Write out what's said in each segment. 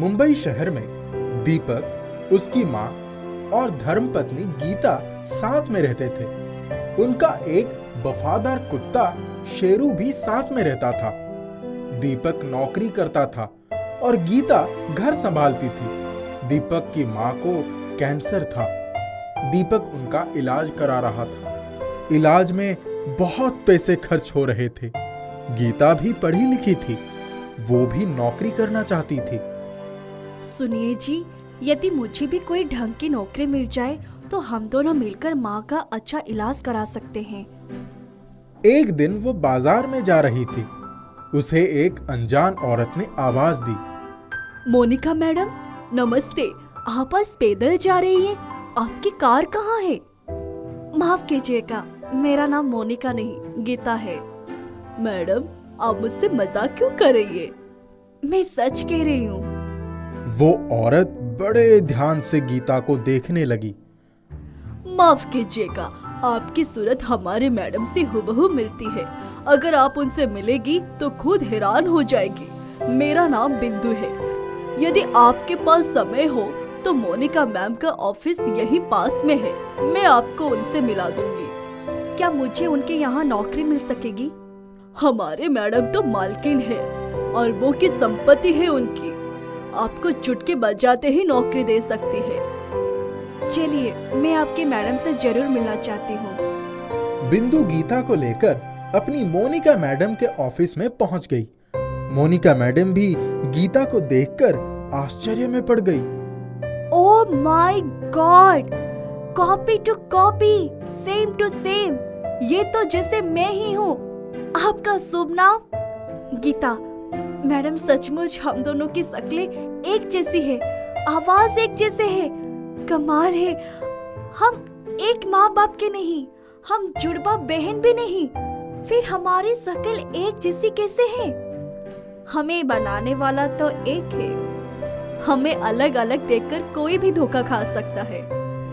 मुंबई शहर में दीपक, उसकी माँ और धर्मपत्नी गीता साथ में रहते थे। उनका एक वफादार कुत्ता शेरू भी साथ में रहता था। दीपक नौकरी करता था और गीता घर संभालती थी। दीपक की माँ को कैंसर था। दीपक उनका इलाज करा रहा था। इलाज में बहुत पैसे खर्च हो रहे थे। गीता भी पढ़ी लिखी थी, वो भी नौकरी करना चाहती थी। सुनिए जी, यदि मुझे भी कोई ढंग की नौकरी मिल जाए तो हम दोनों मिलकर माँ का अच्छा इलाज करा सकते हैं। एक दिन वो बाजार में जा रही थी। उसे एक अनजान औरत ने आवाज दी। मोनिका मैडम, नमस्ते। आप आज पैदल जा रही हैं? आपकी कार कहाँ है? माफ कीजिएगा, मेरा नाम मोनिका नहीं गीता है। मैडम, आप मुझसे मजाक क्यों कर रही है? मैं सच कह रही हूँ। वो औरत बड़े ध्यान से गीता को देखने लगी। माफ कीजिएगा, आपकी सूरत हमारे मैडम से हुबहू मिलती है। अगर आप उनसे मिलेगी तो खुद हैरान हो जाएगी। मेरा नाम बिंदु है। यदि आपके पास समय हो तो मोनिका मैम का ऑफिस यहीं पास में है। मैं आपको उनसे मिला दूंगी। क्या मुझे उनके यहाँ नौकरी मिल सकेगी? हमारे मैडम तो मालकिन है, अरबों की संपत्ति है उनकी। आपको चुटकी बजाते ही नौकरी दे सकती है। चलिए, मैं आपके मैडम से जरूर मिलना चाहती हूँ। बिंदु गीता को लेकर अपनी मोनिका मैडम के ऑफिस में पहुंच गई। मोनिका मैडम भी गीता को देखकर आश्चर्य में पड़ गई। Oh my God, copy to copy, same to same. ये तो जैसे मैं ही हूँ। आपका शुभ नाम? गीता। मैडम, सचमुच हम दोनों की शक्लें एक जैसी है, आवाज एक जैसे है। कमाल है, हम एक माँ बाप के नहीं, हम जुड़वा बहन भी नहीं, फिर हमारी शक्ल एक जैसी कैसे है? हमें बनाने वाला तो एक है। हमें अलग अलग देखकर कोई भी धोखा खा सकता है।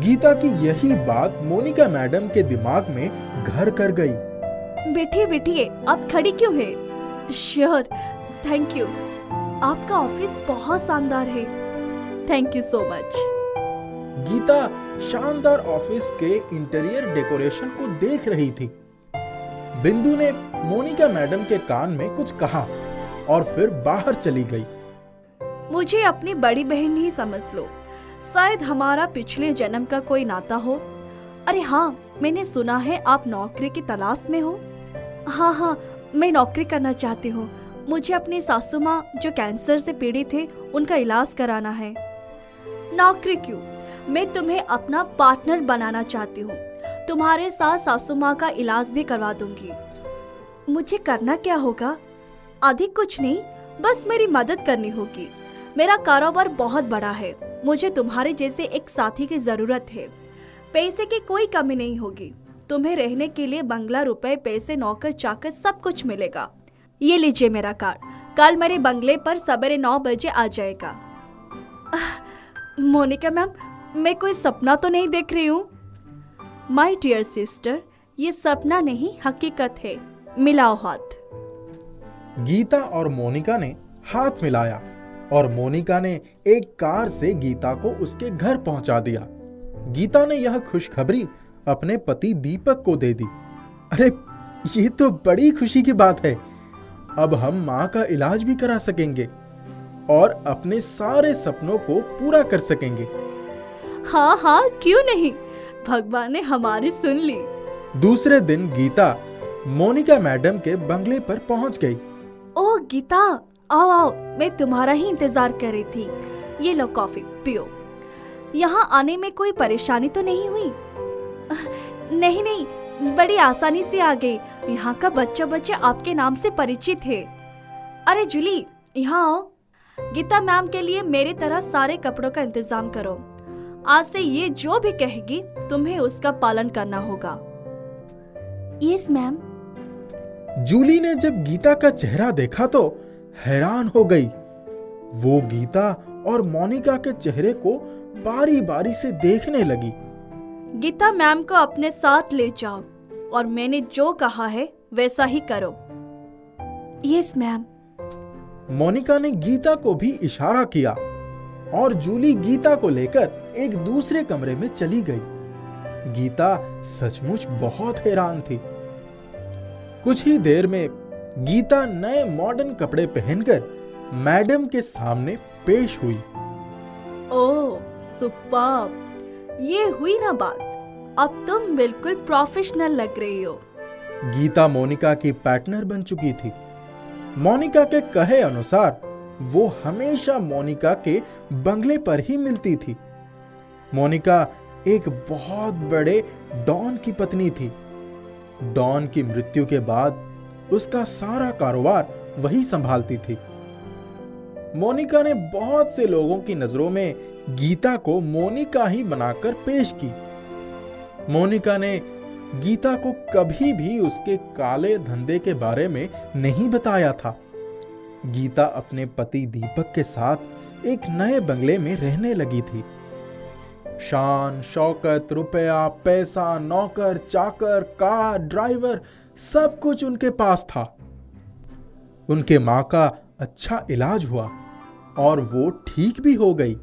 गीता की यही बात मोनिका मैडम के दिमाग में घर कर गई। बैठिए बैठिए, आप खड़ी क्यों है? Sure, thank you. आपका ऑफिस बहुत शानदार है। Thank you so much. Geeta शानदार ऑफिस के इंटीरियर डेकोरेशन को देख रही थी। बिंदु ने मोनिका मैडम के कान में कुछ कहा और फिर बाहर चली गई। मुझे अपनी बड़ी बहन ही समझ लो। शायद हमारा पिछले जन्म का कोई नाता हो। अरे हाँ, मैंने सुना है आप नौकरी की तलाश में हो। हाँ, मैं नौकरी करना चाहती हूँ। मुझे अपनी सासू माँ जो कैंसर से पीड़ित है, उनका इलाज कराना है। नौकरी क्यों, मैं तुम्हें अपना पार्टनर बनाना चाहती हूँ। तुम्हारे साथ सासू माँ का इलाज भी करवा दूंगी। मुझे करना क्या होगा? अधिक कुछ नहीं, बस मेरी मदद करनी होगी। मेरा कारोबार बहुत बड़ा है। मुझे तुम्हारे जैसे एक साथी की जरूरत है। पैसे की कोई कमी नहीं होगी। तुम्हें रहने के लिए बंगला, रुपए, पैसे, नौकर चाकर सब कुछ मिलेगा। ये लीजिए मेरा कार्ड। कल मेरे बंगले पर सवेरे 9 बजे आ जाएगा। मोनिका मैम, मैं कोई सपना तो नहीं देख रही हूँ? माय डियर सिस्टर, ये सपना नहीं, हकीकत है। मिलाओ हाथ। गीता और मोनिका ने हाथ मिलाया और मोनिका ने एक कार से गीता को उसके घर पहुंचा दिया। गीता ने यह खुशखबरी अपने पति दीपक को दे दी। अरे, ये तो बड़ी खुशी की बात है। अब हम माँ का इलाज भी करा सकेंगे और अपने सारे सपनों को पूरा कर सकेंगे। हाँ, क्यों नहीं? भगवान ने हमारी सुन ली। दूसरे दिन गीता मोनिका मैडम के बंगले पर पहुंच गई। ओह गीता, आओ, मैं तुम्हारा ही इंतजार कर रही थी। ये लो कॉफी पियो। यहाँ आने में कोई परेशानी तो नहीं हुई? नहीं, बड़ी आसानी से आ गई। यहाँ का बच्चा आपके नाम से परिचित है। अरे जूली, यहाँ आओ। गीता मैम के लिए मेरी तरह सारे कपड़ों का इंतजाम करो। आज से ये जो भी कहेगी तुम्हें उसका पालन करना होगा। Yes ma'am. जूली ने जब गीता का चेहरा देखा तो हैरान हो गई। वो गीता और मोनिका के चेहरे को बारी बारी से देखने लगी। गीता मैम को अपने साथ ले जाओ और मैंने जो कहा है वैसा ही करो। Yes ma'am. मोनिका ने गीता को भी इशारा किया और जूली गीता को लेकर एक दूसरे कमरे में चली गई। गीता सचमुच बहुत हैरान थी। कुछ ही देर में गीता नए मॉडर्न कपड़े पहनकर मैडम के सामने पेश हुई। ओह सुपर्ब, ये हुई ना बात। अब तुम बिल्कुल प्रोफेशनल लग रही हो। गीता मोनिका की पार्टनर बन चुकी थी। मोनिका के कहे अनुसार वो हमेशा मोनिका के बंगले पर ही मिलती थी। मोनिका एक बहुत बड़े डॉन की पत्नी थी। डॉन की मृत्यु के बाद उसका सारा कारोबार वही संभालती थी। मोनिका ने बहुत से लोगों की नजरों में गीता को मोनिका ही बनाकर पेश की। मोनिका ने गीता को कभी भी उसके काले धंधे के बारे में नहीं बताया था। गीता अपने पति दीपक के साथ एक नए बंगले में रहने लगी थी। शान शौकत, रुपया, पैसा, नौकर चाकर, कार, ड्राइवर, सब कुछ उनके पास था। उनके मां का अच्छा इलाज हुआ और वो ठीक भी हो गई।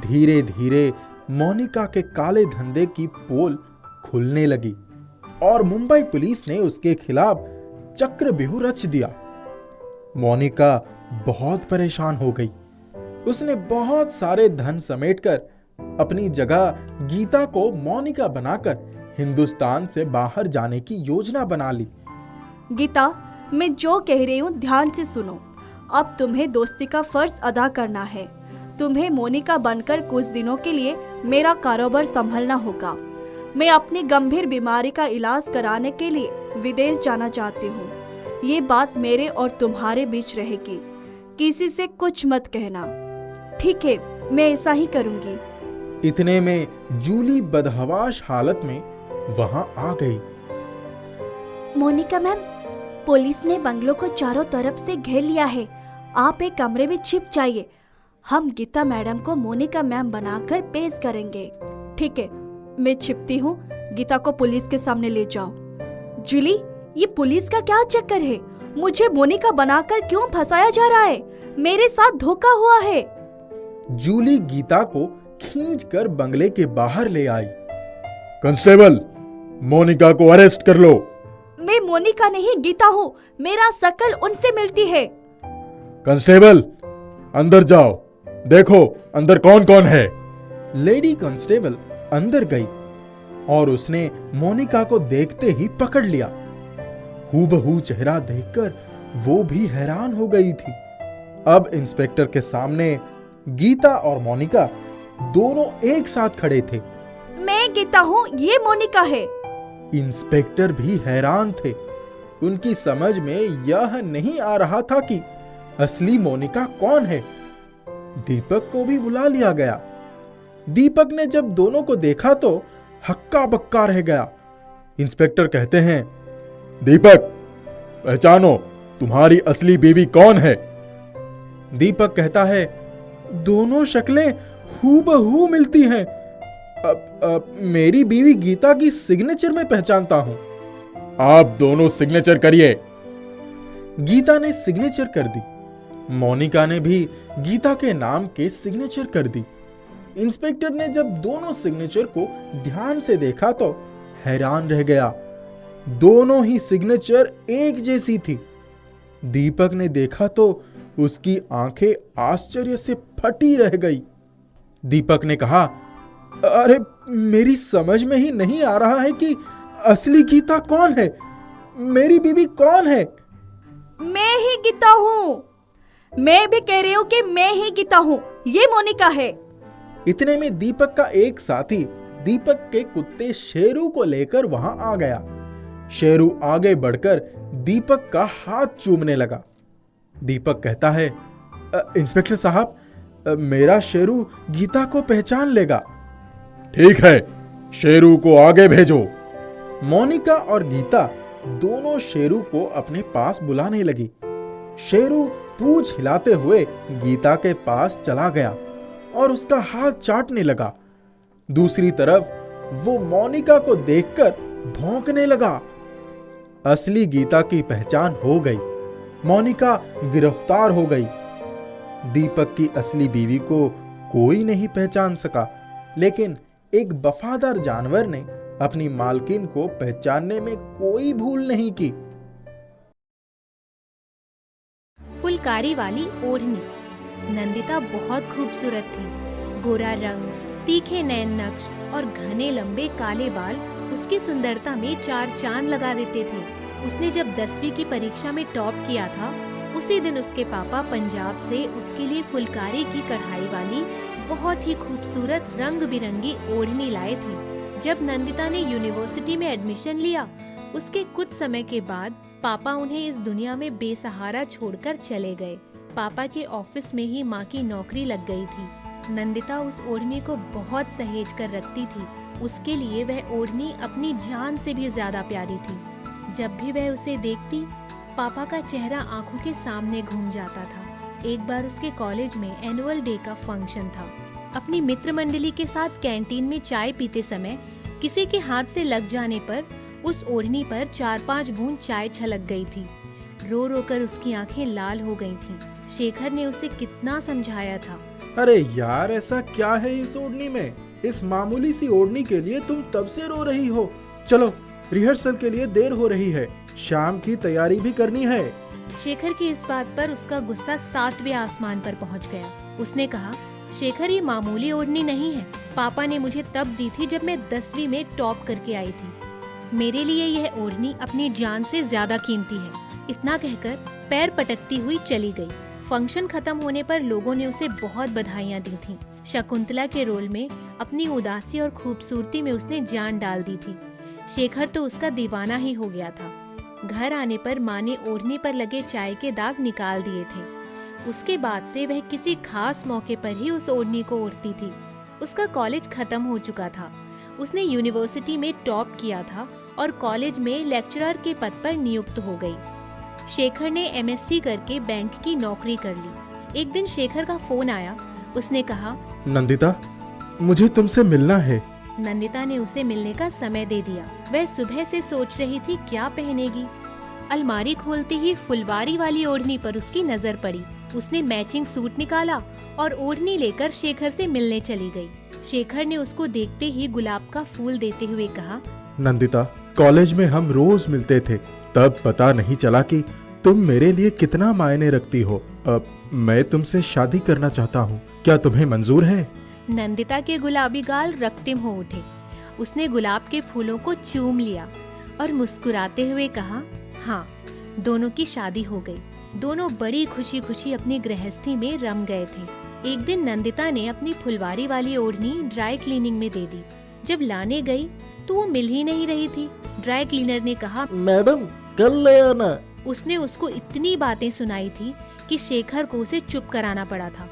धीरे धीरे मोनिका के काले धंधे की पोल खुलने लगी और मुंबई पुलिस ने उसके खिलाफ चक्रव्यूह रच दिया। मोनिका बहुत परेशान हो गई। उसने बहुत सारे धन समेटकर अपनी जगह गीता को मोनिका बनाकर हिंदुस्तान से बाहर जाने की योजना बना ली। गीता, मैं जो कह रही हूँ ध्यान से सुनो। अब तुम्हें दोस्ती का फर्ज अदा करना है। तुम्हें मोनिका बनकर कुछ दिनों के लिए मेरा कारोबार संभालना होगा। मैं अपनी गंभीर बीमारी का इलाज कराने के लिए विदेश जाना चाहती हूँ। ये बात मेरे और तुम्हारे बीच रहेगी। किसी से कुछ मत कहना, ठीक है? मैं ऐसा ही करूँगी। इतने में जूली बदहवाश हालत में वहां आ गई। मोनिका मैम, पुलिस ने बंगलों को चारों तरफ से घेर लिया है। आप एक कमरे में छिप जाइए। हम गीता मैडम को मोनिका मैम बनाकर पेश करेंगे। ठीक है, मैं छिपती हूँ। गीता को पुलिस के सामने ले जाओ। जूली, ये पुलिस का क्या चक्कर है? मुझे मोनिका बनाकर क्यों फंसाया जा रहा है? मेरे साथ धोखा हुआ है। जूली गीता को खींचकर बंगले के बाहर ले आई। कांस्टेबल, मोनिका को अरेस्ट कर लो। मैं मोनिका नहीं, गीता हूँ। मेरा शकल उनसे मिलती है। कांस्टेबल, अंदर जाओ, देखो अंदर कौन कौन है। लेडी कांस्टेबल अंदर गई और उसने मोनिका को देखते ही पकड़ लिया। हूबहू चेहरा देखकर वो भी हैरान हो गई थी। अब इंस्पेक्टर के सामने गीता और मोनिका दोनों एक साथ खड़े थे। मैं गीता हूँ, ये मोनिका है। इंस्पेक्टर भी हैरान थे। उनकी समझ में यह नहीं आ रहा था कि असली मोनिका कौन है। दीपक को भी बुला लिया गया। दीपक ने जब दोनों को देखा तो हक्का बक्का रह गया। इंस्पेक्टर कहते हैं, दीपक, पहचानो तुम्हारी असली बीवी कौन है। दीपक कहता है, दोनों शक्लें हूबहू मिलती हैं। मेरी बीवी गीता की सिग्नेचर में पहचानता हूं। आप दोनों सिग्नेचर करिए। गीता ने सिग्नेचर कर दी। मोनिका ने भी गीता के नाम के सिग्नेचर कर दी। इंस्पेक्टर ने जब दोनों सिग्नेचर को ध्यान से देखा तो हैरान रह गया। दोनों ही सिग्नेचर एक जैसी थी। दीपक ने देखा तो उसकी आंखें आश्चर्य से फटी रह गई। दीपक ने कहा, अरे मेरी समझ में ही नहीं आ रहा है कि असली गीता कौन है। मेरी बीवी कौन है? मैं ही गीता हूँ। मैं भी कह रही हूँ कि मैं ही गीता हूँ। ये मोनिका है। इतने में दीपक का एक साथी दीपक के कुत्ते शेरू को लेकर वहां आ गया। शेरू आगे बढ़कर दीपक का हाथ चूमने लगा। दीपक कहता है, इंस्पेक्टर साहब, मेरा शेरू गीता को पहचान लेगा। ठीक है, शेरू को आगे भेजो। मोनिका और गीता दोनों शेरू को अपने पास बुलाने लगी। शेरू पूंछ हिलाते हुए गीता के पास चला गया और उसका हाथ चाटने लगा। दूसरी तरफ वो मोनिका को देखकर भौंकने लगा। असली गीता की पहचान हो गई। मोनिका गिरफ्तार हो गई। दीपक की असली बीवी को कोई नहीं पहचान सका, लेकिन एक वफादार जानवर ने अपनी मालकिन को पहचानने में कोई भूल नहीं की। फुलकारी वाली ओढ़नी। नंदिता बहुत खूबसूरत थी। गोरा रंग, तीखे नैन नक्श और घने लंबे काले बाल उसकी सुंदरता में चार चांद लगा देते थे। उसने जब 10वीं की परीक्षा में टॉप किया था, उसी दिन उसके पापा पंजाब से उसके लिए फुलकारी की कढ़ाई वाली बहुत ही खूबसूरत रंग बिरंगी ओढ़नी लाए थे। जब नंदिता ने यूनिवर्सिटी में एडमिशन लिया, उसके कुछ समय के बाद पापा उन्हें इस दुनिया में बेसहारा छोड़कर चले गए। पापा के ऑफिस में ही माँ की नौकरी लग गई थी। नंदिता उस ओढ़नी को बहुत सहेज कर रखती थी। उसके लिए वह ओढ़नी अपनी जान से भी ज्यादा प्यारी थी। जब भी वह उसे देखती, पापा का चेहरा आंखों के सामने घूम जाता था। एक बार उसके कॉलेज में एनुअल डे का फंक्शन था। अपनी मित्र मंडली के साथ कैंटीन में चाय पीते समय किसी के हाथ से लग जाने पर उस ओढ़नी पर 4-5 बूंद चाय छलक गई थी। रो रो कर उसकी आंखें लाल हो गई थीं। शेखर ने उसे कितना समझाया था। अरे यार, ऐसा क्या है इस ओढ़नी में? इस मामूली सी ओढ़नी के लिए तुम तब से रो रही हो। चलो, रिहर्सल के लिए देर हो रही है, शाम की तैयारी भी करनी है। शेखर की इस बात पर उसका गुस्सा 7वें आसमान पर पहुंच गया। उसने कहा, शेखर, ये मामूली ओढ़नी नहीं है। पापा ने मुझे तब दी थी जब मैं 10वीं में टॉप करके आई थी। मेरे लिए यह ओढ़नी अपनी जान से ज्यादा कीमती है। इतना कहकर पैर पटकती हुई चली गई। फंक्शन खत्म होने पर लोगों ने उसे बहुत बधाइयाँ दी थीं। शकुंतला के रोल में अपनी उदासी और खूबसूरती में उसने जान डाल दी थी। शेखर तो उसका दीवाना ही हो गया था। घर आने पर माँ ने ओढ़नी पर लगे चाय के दाग निकाल दिए थे। उसके बाद से वह किसी खास मौके पर ही उस ओढ़नी को ओढ़ती थी। उसका कॉलेज खत्म हो चुका था। उसने यूनिवर्सिटी में टॉप किया था और कॉलेज में लेक्चरर के पद पर नियुक्त हो गई। शेखर ने एमएससी करके बैंक की नौकरी कर ली। एक दिन शेखर का फोन आया। उसने कहा, नंदिता, मुझे तुमसे मिलना है। नंदिता ने उसे मिलने का समय दे दिया। वह सुबह से सोच रही थी क्या पहनेगी। अलमारी खोलते ही फुलवारी वाली ओढ़नी पर उसकी नजर पड़ी। उसने मैचिंग सूट निकाला और ओढ़नी लेकर शेखर से मिलने चली गई। शेखर ने उसको देखते ही गुलाब का फूल देते हुए कहा, नंदिता, कॉलेज में हम रोज मिलते थे, तब पता नहीं चला कि तुम मेरे लिए कितना मायने रखती हो। अब मैं तुमसे शादी करना चाहता हूँ, क्या तुम्हें मंजूर है? नंदिता के गुलाबी गाल रक्तिम हो उठे। उसने गुलाब के फूलों को चूम लिया और मुस्कुराते हुए कहा, हाँ। दोनों की शादी हो गई। दोनों बड़ी खुशी खुशी अपनी गृहस्थी में रम गए थे। एक दिन नंदिता ने अपनी फुलवारी वाली ओढ़नी ड्राई क्लीनिंग में दे दी। जब लाने गई तो वो मिल ही नहीं रही थी। ड्राई क्लीनर ने कहा, मैडम, कल ले आना। उसने उसको इतनी बातें सुनाई थी कि शेखर को उसे चुप कराना पड़ा था।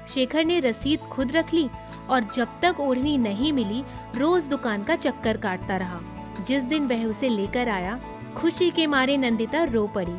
शेखर ने रसीद खुद रख ली और जब तक ओढ़नी नहीं मिली रोज दुकान का चक्कर काटता रहा। जिस दिन वह उसे लेकर आया, खुशी के मारे नंदिता रो पड़ी।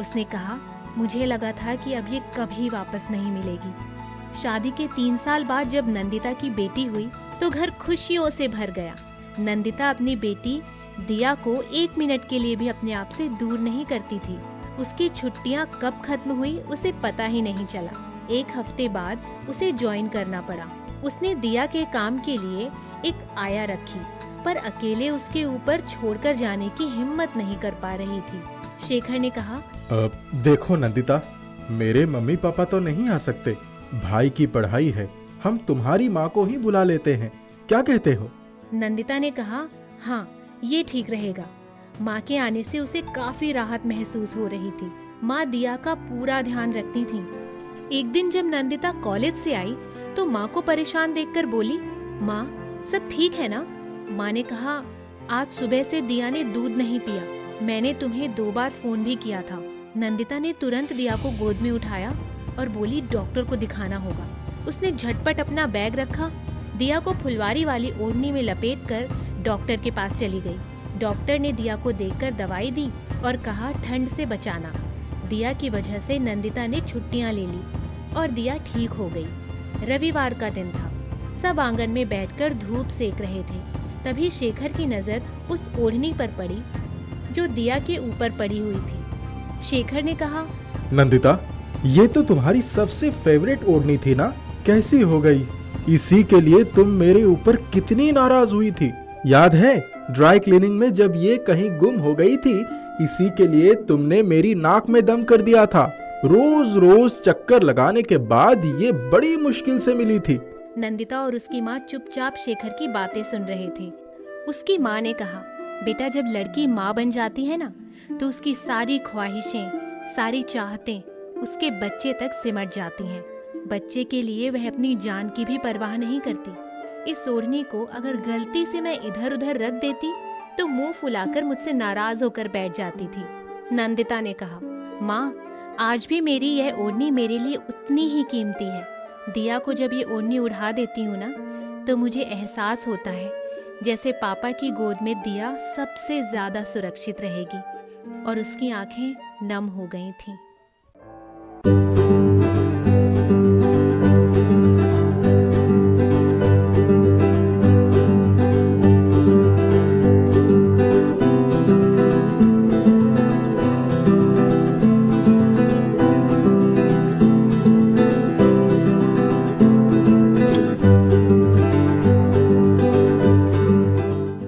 उसने कहा, मुझे लगा था कि अब ये कभी वापस नहीं मिलेगी। शादी के 3 साल बाद जब नंदिता की बेटी हुई तो घर खुशियों से भर गया। नंदिता अपनी बेटी दिया को 1 मिनट के लिए भी अपने आप से दूर नहीं करती थी। उसकी छुट्टियां कब खत्म हुई उसे पता ही नहीं चला। 1 हफ्ते बाद उसे ज्वाइन करना पड़ा। उसने दिया के काम के लिए एक आया रखी, पर अकेले उसके ऊपर छोड़कर जाने की हिम्मत नहीं कर पा रही थी। शेखर ने कहा, देखो नंदिता, मेरे मम्मी पापा तो नहीं आ सकते, भाई की पढ़ाई है, हम तुम्हारी माँ को ही बुला लेते हैं, क्या कहते हो? नंदिता ने कहा, हाँ, ये ठीक रहेगा। माँ के आने से उसे काफी राहत महसूस हो रही थी। माँ दिया का पूरा ध्यान रखती थी। एक दिन जब नंदिता कॉलेज से आई तो माँ को परेशान देखकर बोली, माँ, सब ठीक है ना? माँ ने कहा, आज सुबह से दिया ने दूध नहीं पिया, मैंने तुम्हें 2 बार फोन भी किया था। नंदिता ने तुरंत दिया को गोद में उठाया और बोली, डॉक्टर को दिखाना होगा। उसने झटपट अपना बैग रखा, दिया को फुलवारी वाली ओढ़नी में लपेटकर डॉक्टर के पास चली गई। डॉक्टर ने दिया को देखकर दवाई दी और कहा, ठंड से बचाना। दिया की वजह से नंदिता ने छुट्टियां ले ली और दिया ठीक हो गई। रविवार का दिन था। सब आंगन में बैठकर धूप सेक रहे थे। तभी शेखर की नजर उस ओढ़नी पर पड़ी जो दिया के ऊपर पड़ी हुई थी। शेखर ने कहा, नंदिता, ये तो तुम्हारी सबसे फेवरेट ओढ़नी थी ना, कैसी हो गई? इसी के लिए तुम मेरे ऊपर कितनी नाराज हुई थी, याद है? ड्राई क्लीनिंग में जब ये कहीं गुम हो गई थी, इसी के लिए तुमने मेरी नाक में दम कर दिया था। रोज रोज चक्कर लगाने के बाद ये बड़ी मुश्किल से मिली थी। नंदिता और उसकी माँ चुपचाप शेखर की बातें सुन रहे थे। उसकी माँ ने कहा, बेटा जब लड़की माँ बन जाती है ना, तो उसकी सारी ख्वाहिशें, सारी चाहतें उसके बच्चे तक सिमट जाती हैं। बच्चे के लिए वह अपनी जान की भी परवाह नहीं करती। इस ओढ़नी को अगर गलती से मैं इधर उधर रख देती तो मुंह फुलाकर मुझसे नाराज होकर बैठ जाती थी। नंदिता ने कहा, माँ आज भी मेरी यह ओढ़नी मेरे लिए उतनी ही कीमती है। दिया को जब ये ओढ़नी उड़ा देती हूँ ना, तो मुझे एहसास होता है जैसे पापा की गोद में दिया सबसे ज्यादा सुरक्षित रहेगी। और उसकी आंखें नम हो गई थीं।